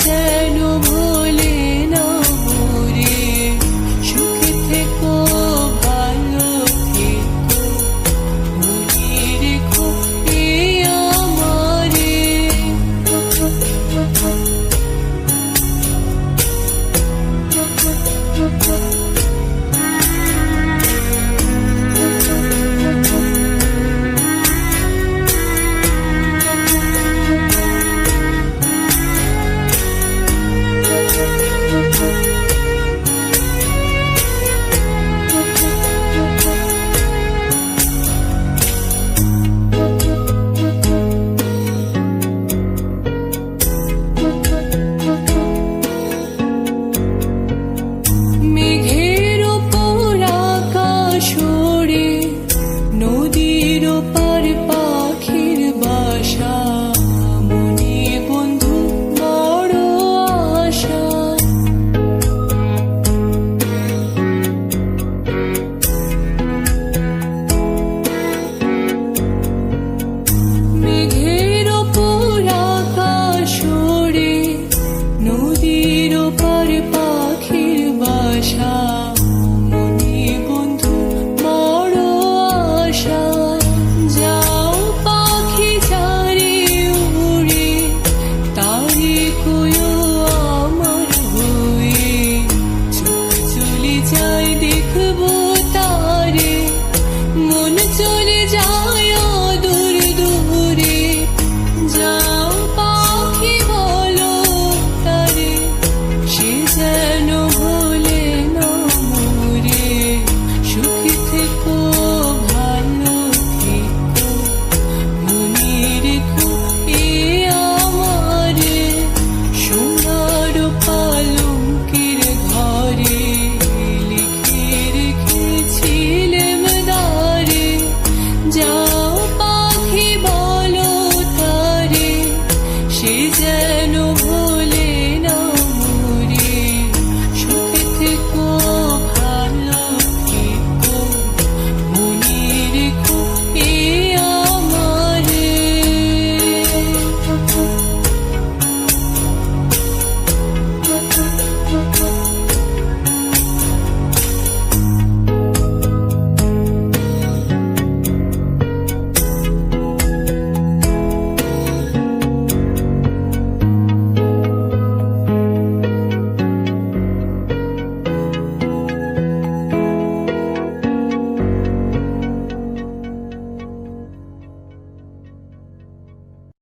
যেন ভোলে না মোরে, সুখে থেকো ভালো থেকো, মনে রেখো এ আমারে। মেঘের ওপর আকাশ ওড়ে, নদীর ওপার পাখির বাসা, মনে বন্ধু বড় আশা। মেঘের ওপর আকাশ ওড়ে, নদীর ওপার পাখির বাসা, মনে বন্ধু বড় আশা। যাও পাখি যারে উড়ে, তারে কইও আমার হয়ে, চোখ চলে যায় দেখবো তারে, মন চলে যায় দূর দূরে। যাও পাখি বলো তারে, সে যেন ভোলে না মোরে, সুখে থেকো ভালো থেকো, মনে রেখো এ আমারে। সোনার পালঙ্কের ঘরে লিখে রেখেছিলেম দ্বারে, যাও পাখি বলো তারে, সে যেন